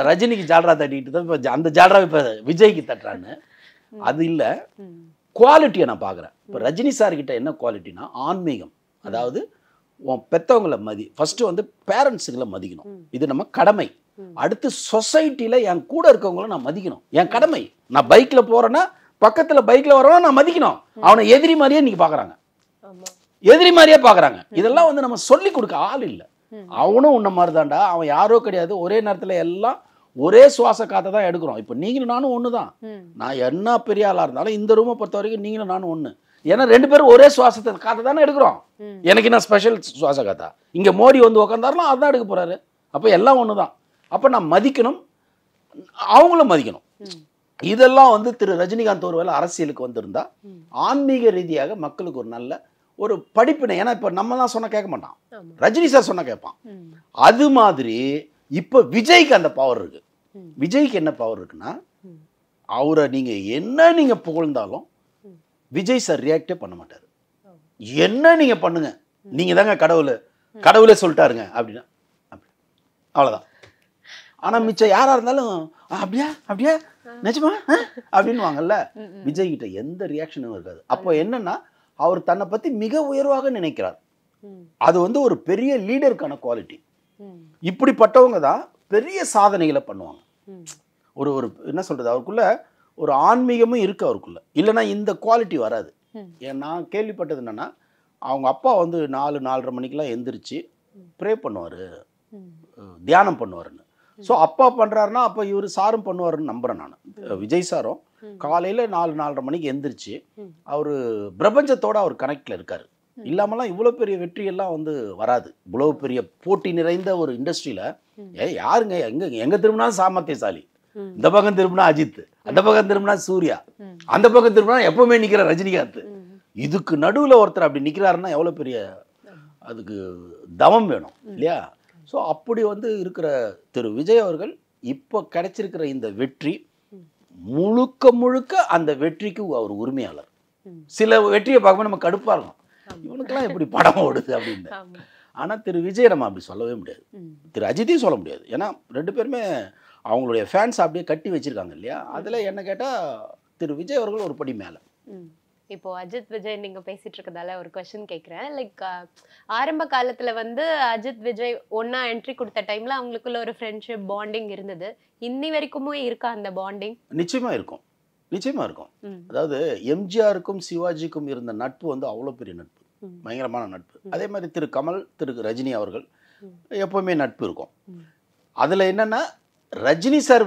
ரஜினிக்கு ஜால்ரா தட்டிக்கிட்டு தான் இப்போ அந்த ஜால்ரா இப்போ விஜய்க்கு தட்டுறான்னு. அது இல்லை, குவாலிட்டியை நான் பார்க்குறேன். இப்போ ரஜினி சார்கிட்ட என்ன குவாலிட்டினா ஆன்மீகம். அதாவது உன் பெற்றவங்களை ஃபர்ஸ்ட் வந்து பேரண்ட்ஸுங்களை மதிக்கணும், இது நம்ம கடமை. அடுத்து சொசைட்டியில் என் கூட இருக்கவங்கள நான் மதிக்கணும், என் கடமை. நான் பைக்கில் போகிறேன்னா பக்கத்தில் பைக்கில் வரவனா நான் மதிக்கணும். அவனை எதிரி மாதிரியே இன்னைக்கு பார்க்குறாங்க, எதிரி மாதிரியே பார்க்குறாங்க. இதெல்லாம் வந்து நம்ம சொல்லி கொடுக்க ஆள் இல்லை. அவனும் உன்ன மாதிரி தான்டா, அவன் யாரோ கிடையாது. ஒரே நேரத்தில் எல்லாம் ஒரே சுவாச காற்றை தான் எடுக்கிறோம். இப்போ நீங்களும் நானும் ஒன்று தான். நான் என்ன பெரிய ஆளாக இருந்தாலும் இந்த ரூமை பொறுத்த வரைக்கும் நீங்களும் நானும் ஒன்று. ஏன்னா 2 பேரும் ஒரே சுவாசத்தை காற்றை தானே எடுக்கிறோம். எனக்கு என்ன ஸ்பெஷல் சுவாச காத்தா? இங்கே மோடி வந்து உட்காந்தாருலாம் அதுதான் எடுக்க போகிறாரு. அப்போ எல்லாம் ஒன்று தான். அப்போ நான் மதிக்கணும், அவங்களும் மதிக்கணும். இதெல்லாம் வந்து திரு ரஜினிகாந்த் ஒருவேளை அரசியலுக்கு வந்திருந்தா ஆன்மீக ரீதியாக மக்களுக்கு ஒரு நல்ல ஒரு படிப்பினை. ஏன்னா இப்போ நம்ம தான் சொன்னால் கேட்க மாட்டான், ரஜினி சார் சொன்னால் கேட்பான். அது மாதிரி இப்போ விஜய்க்கு அந்த பவர் இருக்கு. விஜய்க்கு என்ன பவர் இருக்குன்னா, அவரை நீங்கள் புகழ்ந்தாலும் விஜய் சார் ரியாக்டே பண்ண மாட்டார். என்ன நீங்கள் பண்ணுங்க, நீங்கள் தாங்க கடவுளே சொல்லிட்டாருங்க அப்படின்னா அவ்வளோதான். ஆனால் மிச்சம் யாராக இருந்தாலும் அப்படியா நிஜமா அப்படின்னு வாங்கல்ல. விஜய் கிட்ட எந்த ரியாக்ஷனும் இருக்காது. அப்போ என்னன்னா, அவர் தன்னை பற்றி மிக உயர்வாக நினைக்கிறார். அது வந்து ஒரு பெரிய லீடருக்கான குவாலிட்டி. இப்படிப்பட்டவங்க தான் பெரிய சாதனைகளை பண்ணுவாங்க. ஒரு என்ன சொல்றது, அவருக்குள்ள ஒரு ஆன்மீகமும் இருக்கு அவருக்குள்ள. இல்லைன்னா இந்த குவாலிட்டி வராது. நான் கேள்விப்பட்டது என்னன்னா, அவங்க அப்பா வந்து 4-4:30 மணிக்கெல்லாம் எந்திரிச்சு ப்ரே பண்ணுவார், தியானம் பண்ணுவாருன்னு. ஸோ அப்பா பண்ணுறாருன்னா அப்போ இவர் சாரும் பண்ணுவாருன்னு நம்புகிறேன் நான். விஜய் சாரும் காலையில் 4-4:30 மணிக்கு எந்திரிச்சு அவர் பிரபஞ்சத்தோடு அவர் கனெக்டில் இருக்கார். இல்லாமலாம் இவ்வளோ பெரிய வெற்றியெல்லாம் வந்து வராது. இவ்வளோ பெரிய போட்டி நிறைந்த ஒரு இண்டஸ்ட்ரியில் யாருங்க எங்கே திரும்பினாலும் சாமர்த்தியசாலி. இந்த பக்கம் திரும்பினா அஜித், அந்த பக்கம் திரும்பினா சூர்யா, அந்த பக்கம் திரும்பினா எப்பவுமே நிற்கிற ரஜினிகாந்த். இதுக்கு நடுவில் ஒருத்தர் அப்படி நிற்கிறாருன்னா எவ்வளோ பெரிய அதுக்கு தவம் வேணும் இல்லையா? ஸோ அப்படி வந்து இருக்கிற திரு விஜய் அவர்கள் இப்போ கிடைச்சிருக்கிற இந்த வெற்றி முழுக்க அந்த வெற்றிக்கு அவர் உரிமையாளர். சில வெற்றியை பார்க்கும்போது நம்ம கடுப்பாக இருக்கும், இவனுக்கெல்லாம் எப்படி படம் ஓடுது அப்படின்னு. ஆனால் திரு விஜய் நம்ம அப்படி சொல்லவே முடியாது, திரு அஜித்தையும் சொல்ல முடியாது. ஏன்னா 2 பேருமே அவங்களுடைய ஃபேன்ஸ் அப்படியே கட்டி வச்சிருக்காங்க இல்லையா? அதில் என்ன கேட்டால் திரு விஜய் அவர்கள் ஒரு படி மேலே. இப்போ அஜித் விஜய் நீங்க பேசிட்டு இருக்கதால ஒரு கொஸ்டின் கேட்குறேன். லைக் ஆரம்ப காலத்துல வந்து அஜித் விஜய் ஒன்னா என்ட்ரி கொடுத்த டைம்ல அவங்களுக்குள்ள ஒரு ஃப்ரெண்ட்ஷிப் பாண்டிங் இருந்தது. இன்னி வரைக்குமே இருக்கா அந்த பாண்டிங்? நிச்சயமா இருக்கும். அதாவது எம்ஜிஆருக்கும் சிவாஜிக்கும் இருந்த நட்பு வந்து அவ்வளோ பெரிய நட்பு, பயங்கரமான நட்பு. அதே மாதிரி திரு கமல், திரு ரஜினி அவர்கள் எப்பவுமே நட்பு இருக்கும். அதில் என்னன்னா, ரஜினி சார்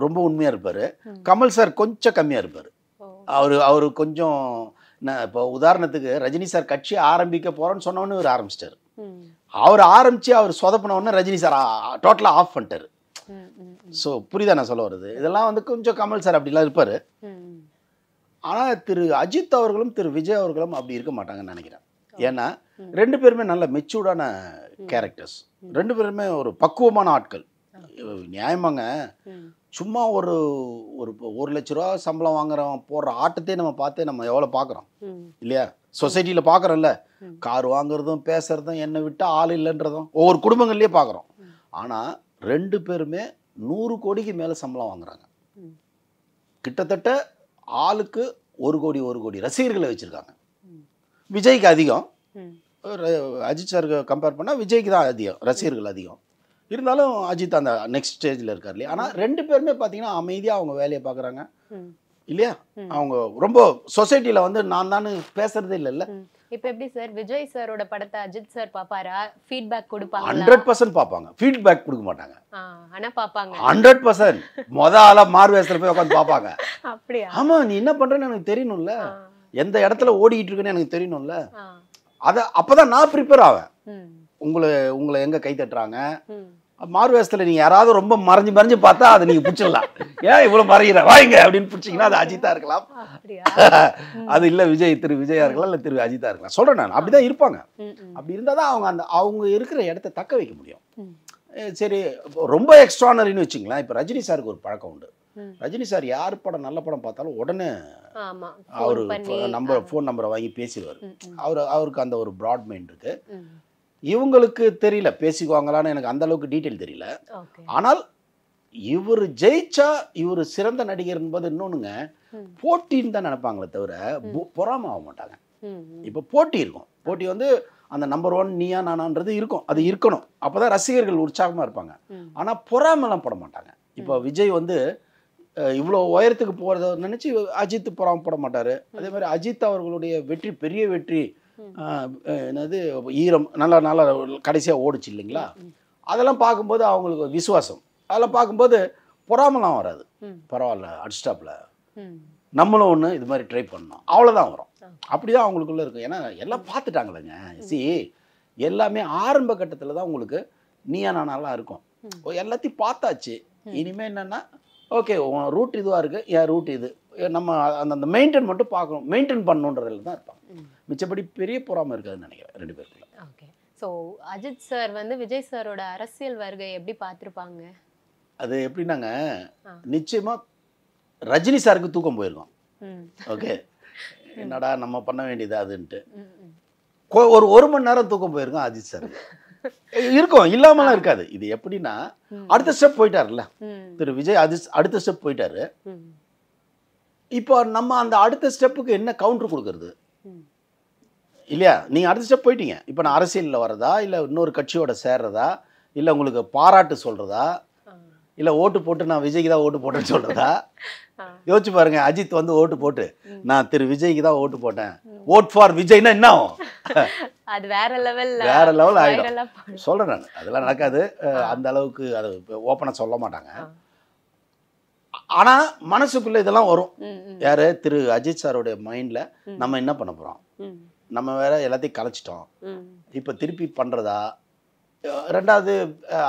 ரொம்ப உண்மையாக இருப்பார், கமல் சார் கொஞ்சம் கம்மியாக இருப்பார். அவர் கொஞ்சம் இப்போ உதாரணத்துக்கு ரஜினி சார் கட்சி ஆரம்பிக்க போகிறோன்னு சொன்னோன்னு இவர் ஆரம்பிச்சிட்டார். அவர் ஆரம்பித்து அவர் சொதப்பினோடனே ரஜினி சார் டோட்டலாக ஆஃப் பண்ணிட்டார். ஸோ புரியுதா நான் சொல்ல வருது? இதெல்லாம் வந்து கொஞ்சம் கமல் சார் அப்படிலாம் இருப்பார். ஆனால் திரு அஜித் அவர்களும் திரு விஜய் அவர்களும் அப்படி இருக்க மாட்டாங்கன்னு நினைக்கிறேன். ஏன்னா 2 பேருமே நல்ல மெச்சூர்டான கேரக்டர்ஸ், 2 பேருமே ஒரு பக்குவமான ஆட்கள். நியாயமாங்க, சும்மா ஒரு 1 லட்ச ரூபா சம்பளம் வாங்குறோம் போடுற ஆட்டத்தையே நம்ம பார்த்தே நம்ம எவ்வளோ பார்க்குறோம் இல்லையா? சொசைட்டியில் பார்க்குறோம்ல, கார் வாங்குறதும் பேசுறதும் என்னை விட்டால் ஆள் இல்லைன்றதும் ஒவ்வொரு குடும்பங்கள்லேயே பார்க்குறோம். ஆனால் 2 பேருமே 100 கோடிக்கு மேலே சம்பளம் வாங்குறாங்க. கிட்டத்தட்ட ஆளுக்கு 1 கோடி ரசிகர்களை வச்சுருக்காங்க. விஜய்க்கு அதிகம், அஜித் சாருக்கு கம்பேர் பண்ணால் விஜய்க்கு தான் அதிகம் ரசிகர்கள் அதிகம். இருந்தாலும் அஜித் அந்த நெக்ஸ்ட் ஸ்டேஜில் இருக்கார் இல்லையா? ஆனால் 2 பேருமே பார்த்தீங்கன்னா அமைதியாக அவங்க வேலையை பார்க்குறாங்க இல்லையா? அவங்க ரொம்ப சொசைட்டியில் வந்து நான் தான் பேசுறதே இல்லைல்ல. இப்போ எப்படி சார் விஜய் சாரோட படத்தை அஜித் சார் பாப்பாரா? ஃபீட்பேக் கொடுப்பாங்க? 100% பார்ப்பாங்க. ஃபீட்பேக் கொடுக்க மாட்டாங்க. ஆனா பாப்பாங்க 100%. ஆளா மார்வேஸ்ல போய் உட்காந்து பார்ப்பாங்க. அப்படியா? ஆமா, நீ என்ன பண்றேன்னு எனக்கு தெரியணும்ல, எந்த இடத்துல ஓடிட்டு இருக்குன்னு எனக்கு தெரியணும்ல. அப்பதான் நான் ப்ரிப்பேர் ஆவேன். உங்களை எங்க கை தட்டுறாங்க, மார்வேஸ்ல நீங்க யாராவது ரொம்ப மறைஞ்சு பார்த்தா அதை நீங்க பிடிச்சிடலாம். ஏன் இவ்வளவு மறைகிற வாங்க அப்படின்னு பிடிச்சிங்கன்னா அது அஜித்தா இருக்கலாம், அது இல்ல திரு விஜயா இருக்கலாம், இல்ல திரு அஜித்தா இருக்கலாம். சொல்றேன் நான், அப்படிதான் இருப்பாங்க. அப்படி இருந்தாதான் அவங்க இருக்கிற இடத்த தக்க வைக்க முடியும். சரி, ரொம்ப எக்ஸ்ட்ரானரின்னு வச்சுங்களேன். இப்ப ரஜினி சாருக்கு ஒரு பழக்கம் உண்டு. ரஜினி சார் யார் படம் நல்ல படம் பார்த்தாலும் உடனே அவரு ஃபோன் நம்பரை வாங்கி பேசிடுவார். அவருக்கு அந்த ஒரு ப்ராட் மைண்ட் இருக்கு. இவங்களுக்கு தெரியல பேசிக்குவாங்களான்னு, எனக்கு அந்த அளவுக்கு டீட்டெயில் தெரியல. ஆனால் இவர் ஜெயிச்சா இவர் சிறந்த நடிகர் என்பது இன்னொன்னுங்க, போட்டின்னு தான் நினைப்பாங்களே தவிர பொறாம ஆக மாட்டாங்க. இப்போ போட்டி இருக்கும். போட்டி வந்து அந்த நம்பர் 1 நீயா நானான்றது இருக்கும், அது இருக்கணும். அப்போதான் ரசிகர்கள் உற்சாகமாக இருப்பாங்க. ஆனால் பொறாமலாம் பட மாட்டாங்க. இப்போ விஜய் வந்து இவ்வளோ உயரத்துக்கு போகிறத நினச்சி அஜித் பொறாமப்பட மாட்டார். அதே மாதிரி அஜித் அவர்களுடைய வெற்றி, பெரிய வெற்றி, என்னது ஈரம், நல்லா கடைசியாக ஓடிச்சு இல்லைங்களா, அதெல்லாம் பார்க்கும்போது அவங்களுக்கு விசுவாசம், அதெல்லாம் பார்க்கும்போது பொறாமலாம் வராது. பரவாயில்ல, அட்ஸ்டாப்பில் நம்மளும் ஒன்று இது மாதிரி ட்ரை பண்ணோம், அவ்வளோதான் வரும். அப்படிதான் அவங்களுக்குள்ள இருக்கும். ஏன்னா எல்லாம் பார்த்துட்டாங்களேங்க. எல்லாமே ஆரம்ப கட்டத்தில் தான் உங்களுக்கு நீயா நானாலாம் இருக்கும். எல்லாத்தையும் பார்த்தாச்சு. இனிமேல் என்னென்னா, ஓகே உன் ரூட் இதுவாக இருக்குது, என் ரூட் இது, நம்ம அந்த மெயின்டைன் மட்டும் பார்க்கணும், மெயின்டைன் பண்ணணுன்றதுல தான் இருப்பாங்க. மிச்சப்படி பெரிய பொறாமை இருக்காதுன்னு நினைக்கிறேன் ரெண்டு பேருக்குள்ள. ஓகே. ஸோ அஜித் சார் வந்து விஜய் சாரோட அரசியல் வருகை எப்படி பார்த்துருப்பாங்க? அது எப்படின்னாங்க, நிச்சயமாக ரஜினி சாருக்கு தூக்கம் போயிருக்கோம். ஓகே, என்னடா நம்ம பண்ண வேண்டியது அதுன்ட்டு ஒரு மணி நேரம் தூக்கம் போயிருக்கோம் அஜித் சார். இருக்கும், இல்லாமலாம் இருக்காது. இது எப்படின்னா, அடுத்த ஸ்டெப் போயிட்டாருல்ல திரு விஜய், அடுத்த ஸ்டெப் போயிட்டாரு. இப்போ நம்ம அந்த அடுத்த ஸ்டெப்புக்கு என்ன கவுண்டர் கொடுக்கறது இல்லையா? நீங்க அடுத்த ஸ்டெப் போயிட்டீங்க. இப்போ நான் அரசியலில் வரதா, இல்லை இன்னொரு கட்சியோட சேர்றதா, இல்லை உங்களுக்கு பாராட்டு சொல்றதா, இல்லை ஓட்டு போட்டு நான் விஜய்க்கு தான் ஓட்டு போட்டேன்னு சொல்றதா? யோசிச்சு பாருங்க. அஜித் வந்து ஓட்டு போட்டு நான் திரு விஜய்க்கு தான் ஓட்டு போட்டேன், ஓட் ஃபார் விஜய்னா என்ன ஆகும்? அது வேற லெவல் ஆயிடும். சொல்றேன் நான், அதெல்லாம் நடக்காது. அந்த அளவுக்கு அது ஓப்பனா சொல்ல மாட்டாங்க. ஆனா மனசுக்குள்ள இதெல்லாம் வரும். யாரு? திரு அஜித் சாரோட மைண்ட்ல நம்ம என்ன பண்ண போறோம், நம்ம வேற எல்லாத்தையும் கலைச்சிட்டோம், இப்ப திருப்பி பண்றதா? ரெண்டாவது,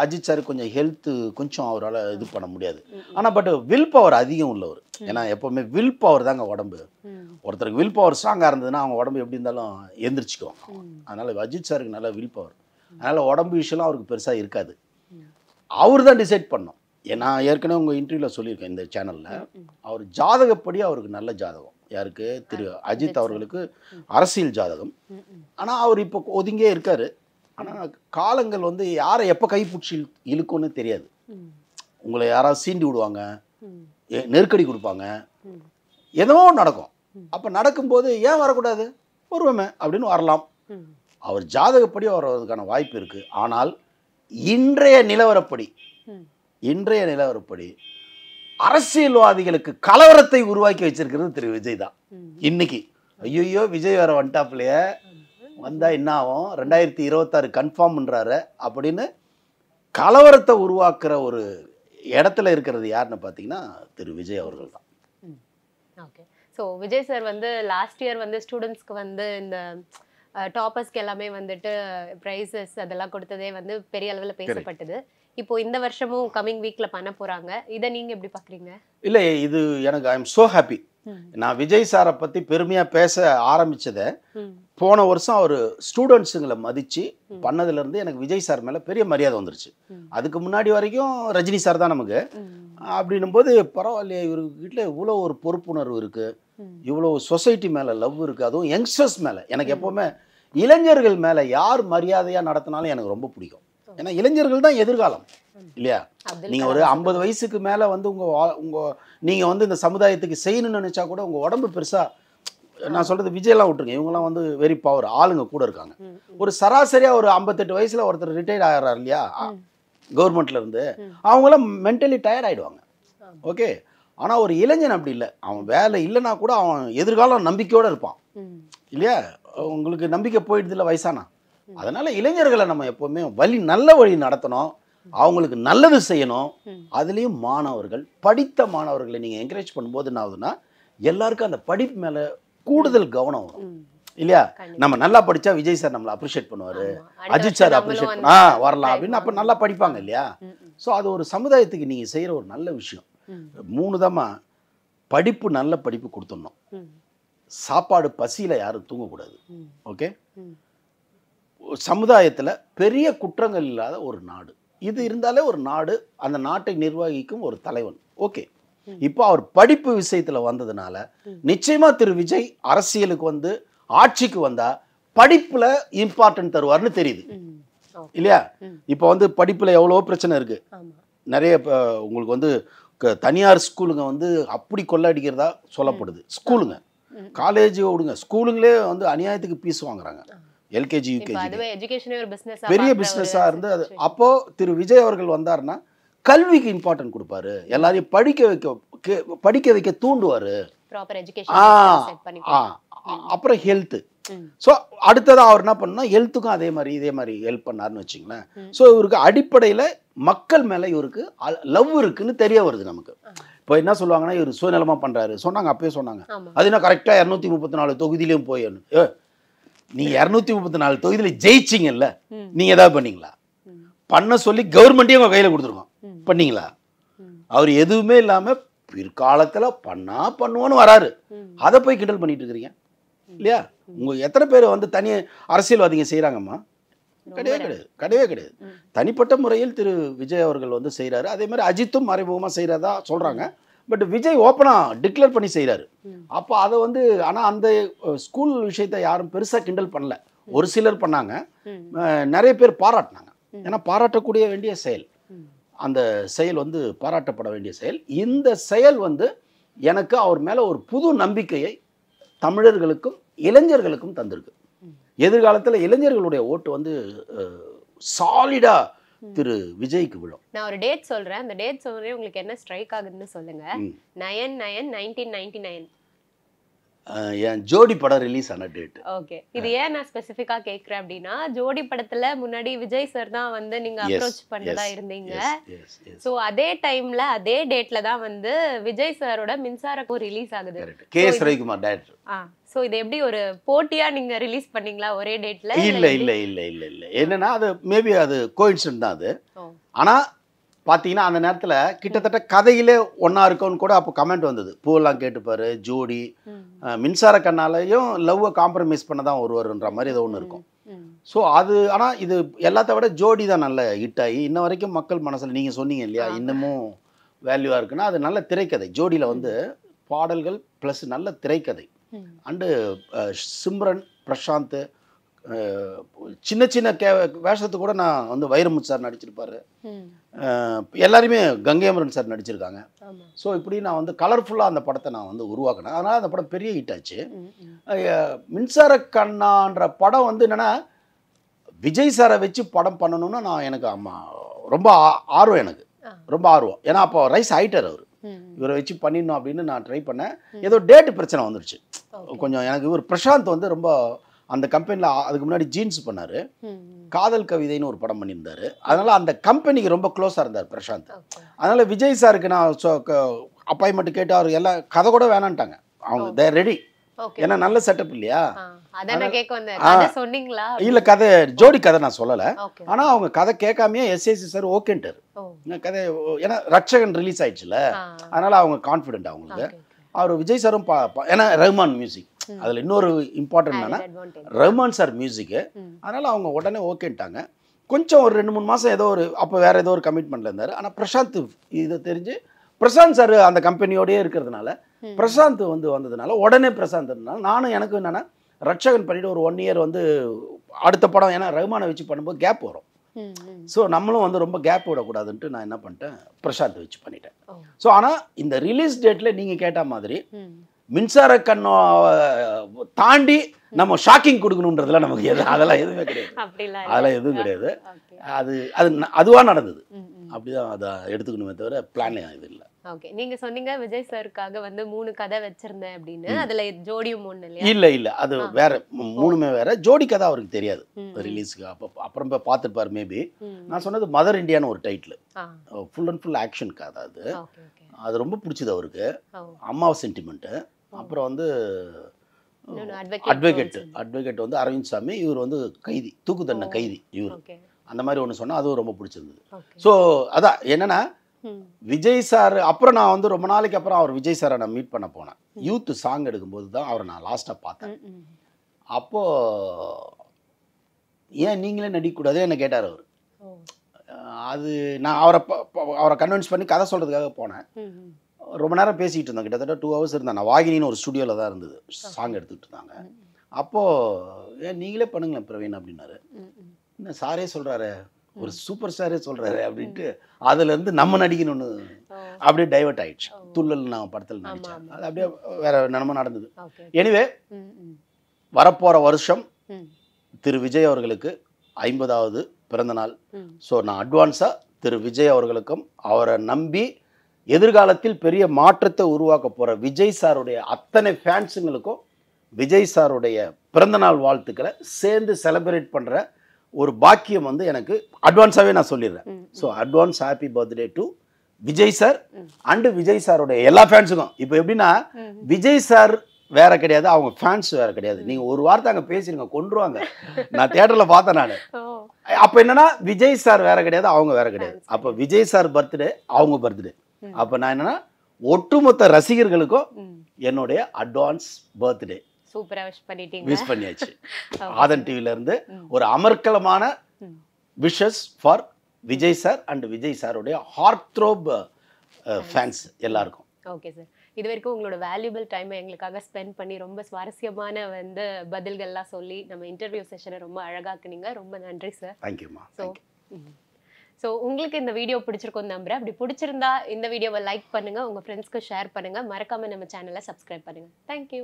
அஜித் சார் கொஞ்சம் ஹெல்த்து கொஞ்சம் அவரால் இது பண்ண முடியாது. ஆனால் பட் வில் பவர் அதிகம் உள்ளவர். ஏன்னா எப்போவுமே வில் பவர் தாங்க உடம்பு. ஒருத்தருக்கு வில் பவர் ஸ்ட்ராங்காக இருந்ததுன்னா அவங்க உடம்பு எப்படி இருந்தாலும் எந்திரிச்சிக்குவாங்க. அதனால் அஜித் சாருக்கு நல்ல வில் பவர். அதனால் உடம்பு விஷயம்லாம் அவருக்கு பெருசாக இருக்காது. அவர் தான் டிசைட் பண்ணோம். நான் ஏற்கனவே உங்கள் இன்டர்வியூவில் சொல்லியிருக்கேன் இந்த சேனலில், அவர் ஜாதகப்படி அவருக்கு நல்ல ஜாதகம். யாருக்கு? திரு அஜித் அவர்களுக்கு அரசியல் ஜாதகம். ஆனால் அவர் இப்போ ஒதுங்கியே இருக்காரு. ஆனால் காலங்கள் வந்து யாரை எப்போ கைப்பிடிச்சி இழுக்கும்னு தெரியாது. உங்களை யாராவது சீண்டி விடுவாங்க, நெருக்கடி கொடுப்பாங்க, ஏதோ நடக்கும். அப்போ நடக்கும்போது ஏன் வரக்கூடாது, வருவமே அப்படின்னு வரலாம். அவர் ஜாதகப்படி வர்றதுக்கான வாய்ப்பு இருக்குது. ஆனால் இன்றைய நிலவரப்படி அரசியல்வாதிகளுக்கு கலவரத்தை உருவாக்கி வச்சிருக்கிறது திரு விஜய் தான். இன்னைக்கு ஐயோ விஜய் வேற வந்துட்டாப்லையே, வந்தா என்ன ஆகும், 2026 கன்ஃபார்ம்ன்றாரு அப்படின்னு கலவரத்தை உருவாக்குற ஒரு இடத்துல இருக்கிறது யாருன்னு பார்த்தீங்கன்னா திரு விஜய் அவர்கள் தான். ஓகே. ஸோ விஜய் சார் வந்து லாஸ்ட் இயர் வந்து ஸ்டூடெண்ட்ஸ்க்கு வந்து இந்த டாப்பர்ஸ்க்கு எல்லாமே வந்துட்டு ப்ரைஸஸ் அதெல்லாம் கொடுத்ததே வந்து பெரிய அளவில் பேசப்பட்டது. இப்போ இந்த வருஷமும் கமிங் வீக்ல பண்ண போறாங்க. இதை நீங்க எப்படி பாக்குறீங்க? இல்லை, இது எனக்கு ஐ எம் ஸோ ஹாப்பி. நான் விஜய் சாரை பற்றி பெருமையாக பேச ஆரம்பித்ததை போன வருஷம் அவர் ஸ்டூடெண்ட்ஸுங்களை மதித்து பண்ணதுலேருந்து எனக்கு விஜய் சார் மேலே பெரிய மரியாதை வந்துருச்சு. அதுக்கு முன்னாடி வரைக்கும் ரஜினி சார் தான் நமக்கு. அப்படின்னும் போது பரவாயில்லையே, இவர்கிட்ட இவ்வளோ ஒரு பொறுப்புணர்வு இருக்குது, இவ்வளோ சொசைட்டி மேலே லவ் இருக்குது, அதுவும் யங்ஸ்டர்ஸ் மேலே. எனக்கு எப்போவுமே இளைஞர்கள் மேலே யார் மரியாதையாக நடத்தினாலும் எனக்கு ரொம்ப பிடிக்கும். ஏன்னா இளைஞர்கள் தான் எதிர்காலம் இல்லையா? நீங்கள் ஒரு 50 வயசுக்கு மேலே வந்து நீங்கள் வந்து இந்த சமுதாயத்துக்கு செய்யணும்னு நினச்சா கூட உங்கள் உடம்பு பெருசாக, நான் சொல்கிறது விஜயெல்லாம் விட்டுருங்க, இவங்கெல்லாம் வந்து வெரி பவர் ஆளுங்க கூட இருக்காங்க. ஒரு சராசரியாக ஒரு 58 வயசில் ஒருத்தர் ரிட்டையர்ட் ஆகிறார் இல்லையா கவர்மெண்ட்ல இருந்து, அவங்களாம் மென்டலி டயர்ட் ஆகிடுவாங்க. ஓகே, ஆனால் ஒரு இளைஞன் அப்படி இல்லை. அவன் வேலை இல்லைன்னா கூட அவன் எதிர்காலம் நம்பிக்கையோடு இருப்பான் இல்லையா? உங்களுக்கு நம்பிக்கை போயிடுது இல்லை வயசானா. அதனால் இளைஞர்களை நம்ம எப்போவுமே நல்ல வழி நடத்தணும், அவங்களுக்கு நல்லது செய்யணும். அதுலேயும் மாணவர்கள், படித்த மாணவர்களை நீங்கள் என்கரேஜ் பண்ணும்போது என்ன ஆகுதுன்னா எல்லாருக்கும் அந்த படிப்பு மேலே கூடுதல் கவனம் வரும் இல்லையா? நம்ம நல்லா படித்தா விஜய் சார் நம்மளை அப்ரிஷியேட் பண்ணுவார், அஜித் சார் அப்ரிஷியேட் வரலாம் அப்படின்னு அப்போ நல்லா படிப்பாங்க இல்லையா? ஸோ அது ஒரு சமுதாயத்துக்கு நீங்கள் செய்கிற ஒரு நல்ல விஷயம். 3 தமாக படிப்பு, நல்ல படிப்பு கொடுத்துடணும். சாப்பாடு பசியில் யாரும் தூங்கக்கூடாது. ஓகே, சமுதாயத்தில் பெரிய குற்றங்கள் இல்லாத ஒரு நாடு இது இருந்தாலே ஒரு நாடு, அந்த நாட்டை நிர்வகிக்கும் ஒரு தலைவன். ஓகே, இப்போ அவர் படிப்பு விஷயத்தில் வந்ததுனால நிச்சயமாக திரு விஜய் அரசியலுக்கு வந்து ஆட்சிக்கு வந்தா படிப்புல இம்பார்ட்டன்ட் தருவார்னு தெரியுது இல்லையா? இப்போ வந்து படிப்புல எவ்வளோ பிரச்சனை இருக்கு. நிறைய உங்களுக்கு வந்து தனியார் ஸ்கூலுங்க வந்து அப்படி கொள்ளடிக்கிறதா சொல்லப்படுது. ஸ்கூலுங்க, காலேஜ் விடுங்க, ஸ்கூலுங்களே வந்து அநியாயத்துக்கு பீஸ் வாங்குறாங்க. எல்கேஜி யூகேஜி பெரிய பிஸ்னஸாக இருந்து அது. அப்போ திரு விஜய் அவர்கள் வந்தாருன்னா கல்விக்கு இம்பார்ட்டன்ட் கொடுப்பாரு, எல்லாரையும் படிக்க வைக்க தூண்டுவாரு. அப்புறம் ஹெல்த்து. ஸோ அடுத்ததான் அவர் என்ன பண்ணா ஹெல்த்துக்கும் இதே மாதிரி ஹெல்ப் பண்ணாருன்னு வச்சுங்களேன். ஸோ இவருக்கு அடிப்படையில் மக்கள் மேலே இவருக்கு லவ் இருக்குன்னு தெரிய வருது நமக்கு. இப்போ என்ன சொல்லுவாங்கன்னா இவர் சுயநலமாக பண்ணுறாரு சொன்னாங்க, அப்பயே சொன்னாங்க. அது என்ன கரெக்டாக 234 தொகுதியிலையும் போய் நீங்கள் 234 தொகுதியில் ஜெயிச்சிங்கல்ல, நீங்கள் எதாவது பண்ணீங்களா? பண்ண சொல்லி கவர்மெண்ட்டே உங்கள் கையில் கொடுத்துருக்கோம், பண்ணீங்களா? அவர் எதுவுமே இல்லாமல் பிற்காலத்தில் பண்ணுவோன்னு வராரு. அதை போய் கிண்டல் பண்ணிட்டு இருக்கிறீங்க இல்லையா? உங்கள் எத்தனை பேர் வந்து தனி அரசியல்வாதிங்க செய்கிறாங்கம்மா? கிடையவே கிடையாது. தனிப்பட்ட முறையில் திரு விஜய் அவர்கள் வந்து செய்கிறாரு. அதே மாதிரி அஜித்தும் மறைமுகமாக செய்கிறதா சொல்கிறாங்க. பட் விஜய் ஓப்பனாக டிக்ளேர் பண்ணி செய்கிறாரு. அப்போ அதை வந்து ஆனால் அந்த ஸ்கூல் விஷயத்தை யாரும் பெருசாக கிண்டல் பண்ணல. ஒரு சிலர் பண்ணாங்க, நிறைய பேர் பாராட்டினாங்க. ஏன்னா பாராட்டக்கூடிய வேண்டிய செயல், அந்த செயல் வந்து பாராட்டப்பட வேண்டிய செயல். இந்த செயல் வந்து எனக்கு அவர் மேலே ஒரு புது நம்பிக்கையை தமிழர்களுக்கும் இளைஞர்களுக்கும் தந்திருக்கு. எதிர்காலத்தில் இளைஞர்களுடைய ஓட்டு வந்து சாலிடா திரு விஜய்க்கு விழும். நான் ஒரு டேட் சொல்றேன், அந்த டேட் சொல்றேன், உங்களுக்கு என்ன ஸ்ட்ரைக் ஆகுதுன்னு சொல்லுங்க. 9/9/1999 என் ஜோடி படம் ரிலீஸ் ஆன டேட். ஓகே, இது ஏன் நான் ஸ்பெசிஃபிக்கா கேக்குறேன் அப்படின்னா, ஜோடி படத்துல முன்னாடி விஜய் சார் தான் வந்து நீங்க அப்ரோச் பண்ணதா இருந்தீங்க. சோ அதே டைம்ல அதே டேட்ல தான் வந்து விஜய் சாரோட மின்சாரக்கும் ரிலீஸ் ஆகுது. KS Ravikumar director. சோ இது எப்படி ஒரு போட்டியா நீங்க ரிலீஸ் பண்ணீங்களா ஒரே டேட்ல? இல்ல என்னன்னா அது மேபி அது கோஇன்சிடென்ட் தான் அது. ஆனா பார்த்தீங்கன்னா அந்த நேரத்தில் கிட்டத்தட்ட கதையிலே ஒன்றா இருக்கும்னு கூட அப்போ கமெண்ட் வந்தது. பூவெல்லாம் கேட்டுப்பாரு, ஜோடி, மின்சார கண்ணாலையும் லவ்வை காம்ப்ரமைஸ் பண்ண தான் ஒருவருன்ற மாதிரி ஏதோ ஒன்று இருக்கும். ஸோ அது ஆனால் இது எல்லாத்த விட ஜோடி தான் நல்ல ஹிட் ஆகி இன்ன வரைக்கும் மக்கள் மனசில் நீங்கள் சொன்னீங்க இல்லையா, இன்னமும் வேல்யூவாக இருக்குன்னா அது நல்ல திரைக்கதை. ஜோடியில் வந்து பாடல்கள் ப்ளஸ் நல்ல திரைக்கதை. அண்டு சிம்ரன், பிரசாந்த், சின்ன சின்ன வேஷத்து கூட நான் வந்து வைரமுத்து சார் நடிச்சிருப்பாரு, எல்லாருமே கங்கையமரன் சார் நடிச்சிருக்காங்க. ஸோ இப்படி நான் வந்து கலர்ஃபுல்லாக அந்த படத்தை நான் வந்து உருவாக்கினேன். அதனால் அந்த படம் பெரிய ஹிட் ஆச்சு. மின்சார கண்ணான்ற படம் வந்து என்னென்னா விஜய் சாரை வச்சு படம் பண்ணணும்னா நான் எனக்கு ரொம்ப ஆர்வம், எனக்கு ரொம்ப ஆர்வம். ஏன்னா அப்போ ரைஸ் ஆகிட்டார் அவர், இவரை வச்சு பண்ணிடணும் அப்படின்னு நான் ட்ரை பண்ணேன். ஏதோ டேட்டு பிரச்சனை வந்துடுச்சு கொஞ்சம். எனக்கு இவர் பிரசாந்த் வந்து ரொம்ப அந்த கம்பெனியில் அதுக்கு முன்னாடி ஜீன்ஸ் பண்ணார், காதல் கவிதைன்னு ஒரு படம் பண்ணியிருந்தார். அதனால் அந்த கம்பெனிக்கு ரொம்ப க்ளோஸாக இருந்தார் பிரசாந்த். அதனால் விஜய் சாருக்கு நான் அப்பாயின்மெண்ட் கேட்டு அவர் எல்லாம் கதை கூட வேணான்ட்டாங்க. அவங்க தேர் ரெடி, ஏன்னா நல்ல செட்டப் இல்லையா. இல்லை கதை ஜோடி கதை நான் சொல்லலை, ஆனால் அவங்க கதை கேட்காமையே எஸ்ஏசி சார் ஓகேன்ட்டார் கதை. ஏன்னா ரட்சகன் ரிலீஸ் ஆயிடுச்சுல, அதனால் அவங்க கான்ஃபிடென்ட் அவங்களுக்கு. அவர் விஜய் சாரும் ஏன்னா ரஹ்மான் மியூசிக், அதில் இன்னொரு இம்பார்ட்டன்ட் என்னன்னா ரஹ்மான் சார் மியூசிக்கு. அதனால் அவங்க உடனே ஓகேன்ட்டாங்க. கொஞ்சம் ஒரு 2-3 மாதம் ஏதோ ஒரு அப்போ வேறு ஏதோ ஒரு கமிட்மெண்ட்டில் இருந்தார். ஆனால் பிரசாந்த் இதை தெரிஞ்சு பிரசாந்த் சார் அந்த கம்பெனியோடயே இருக்கிறதுனால பிரசாந்த் வந்து வந்ததுனால உடனே பிரசாந்த் இருந்தாலும் நானும் எனக்கு என்னென்னா ரட்சகன் பண்ணிவிட்டு ஒரு 1 இயர் வந்து அடுத்த படம், ஏன்னா ரஹ்மானை வச்சு பண்ணும்போது கேப் வரும். ஸோ நம்மளும் வந்து ரொம்ப கேப் விடக்கூடாதுன்ட்டு நான் என்ன பண்ணிட்டேன், பிரசாந்த் வச்சு பண்ணிட்டேன். ஸோ ஆனால் இந்த ரிலீஸ் டேட்டில் நீங்கள் கேட்ட மாதிரி மின்சார கண்ணை தாண்டி நம்ம ஷாக்கிங் கொடுக்கணுன்றதுல நமக்கு அதெல்லாம் எதுவுமே கிடையாது. அதெல்லாம் எதுவும் கிடையாது. அது அதுவாக நடந்தது. அப்படிதான் அதை எடுத்துக்கணுமே தவிர பிளான் இது இல்லை. ஓகே, நீங்க சொன்னீங்க விஜய் சாருக்காக வந்து 3 கதை வச்சிருந்தேன் அப்படின்னு. அதுல ஜோடியும் ஒண்ணு இல்லையா? இல்ல அது வேற, மூணுமே வேற. ஜோடி கதை அவருக்கு தெரியாது ரிலீஸ்க்கு. அப்புறம் போய் பார்த்துருப்பாரு மேபி. நான் சொன்னது மதர் இந்தியான்னு ஒரு title, full and full action கதை. அது ரொம்ப பிடிச்சது அவருக்கு. அம்மாவை சென்டிமெண்ட்டு. அப்புறம் வந்து அட்வொகேட் வந்து அரவிந்த் சாமி, இவர் வந்து கைதி, தூக்கு தண்டனை கைதி இவர். அந்த மாதிரி ஒன்று சொன்னால் அதுவும் ரொம்ப பிடிச்சிருந்தது. ஸோ அதான் என்னன்னா, விஜய் சார் அப்புறம் நான் வந்து ரொம்ப நாளைக்கு அப்புறம் அவர் விஜய் சாரை நான் மீட் பண்ண போனேன். யூத் சாங் எடுக்கும்போது தான் அவரை நான் லாஸ்ட்டாக பார்த்தேன். அப்போது ஏன் நீங்களே நடிக்கக்கூடாது என்ன கேட்டார் அவர். அது நான் அவரை கன்வின்ஸ் பண்ணி கதை சொல்கிறதுக்காக போனேன். ரொம்ப நேரம் பேசிகிட்டு இருந்தோம், கிட்டத்தட்ட 2 hours இருந்தேன். நான் வாகினின்னு ஒரு ஸ்டுடியோவில் தான் இருந்தது, சாங் எடுத்துக்கிட்டு இருந்தாங்க. அப்போது ஏன் நீங்களே பண்ணுங்களேன் பிரவீன் அப்படின்னாரு. என்ன சாரே சொல்கிறாரு, ஒரு சூப்பர் ஸ்டாரே சொல்கிறாரு அப்படின்ட்டு அதுலேருந்து நம்ம நடிக்கணும்னு அப்படியே டைவர்ட் ஆயிடுச்சு. துள்ளல் நான் படத்தில் நடித்தேன். அது அப்படியே வேற என்னமோ நடந்தது. எனிவே வரப்போகிற வருஷம் திரு விஜய் அவர்களுக்கு 50வது பிறந்தநாள். ஸோ நான் அட்வான்ஸாக திரு விஜய் அவர்களுக்கும் அவரை நம்பி எதிர்காலத்தில் பெரிய மாற்றத்தை உருவாக்க போகிற விஜய் சாருடைய அத்தனை ஃபேன்ஸுங்களுக்கும் விஜய் சாருடைய பிறந்தநாள் வாழ்த்துக்களை சேர்ந்து செலிப்ரேட் பண்ணுற ஒரு பாக்கியம் வந்து எனக்கு அட்வான்ஸாகவே நான் சொல்லிடுறேன். So advance happy birthday to Vijay sir and Vijay சாருடைய எல்லா ஃபேன்ஸுக்கும். இப்போ எப்படின்னா, விஜய் சார் வேற கிடையாது, அவங்க ஃபேன்ஸ் வேற கிடையாது. நீங்க ஒரு வார்த்தை அங்கே பேசிருங்க, கொன்றுவாங்க. நான் தியேட்டரில் பார்த்தேன் நான். அப்போ என்னன்னா, விஜய் சார் வேற கிடையாது, அவங்க வேற கிடையாது. அப்போ விஜய் சார் பர்த்டே, அவங்க பர்த்டே. அப்போ நான் என்னன்னா, ஒட்டுமொத்த ரசிகர்களுக்கும் என்னுடைய அட்வான்ஸ் பர்த்டே சூப்பரா விஷ் பண்ணியாச்சு. ஆதன் டிவில இருந்து ஒரு அமர்க்கலமான wishes for Vijay sir and Vijay சாருடைய ஹார்ட் த்ரோப் ஃபேன்ஸ் எல்லாருக்கும். ஓகே சார், இது வரைக்கும் உங்களோட வேல்யூபிள் டைமை எங்களுக்காக ஸ்பெண்ட் பண்ணி ரொம்ப சுவாரஸ்யமான வந்து பதில்கள்லாம் சொல்லி நம்ம இன்டர்வியூ செஷனை ரொம்ப அழகாக்குனீங்க. ரொம்ப நன்றி சார். தேங்க்யூம்மா. ஸோ உங்களுக்கு இந்த வீடியோ பிடிச்சிருக்கும்னு நம்புறேன். அப்படி பிடிச்சிருந்தா இந்த வீடியோவை லைக் பண்ணுங்க, உங்க ஃப்ரெண்ட்ஸ்க்கு ஷேர் பண்ணுங்க, மறக்காம நம்ம சேனலை சப்ஸ்கிரைப் பண்ணுங்க. தேங்க்யூ.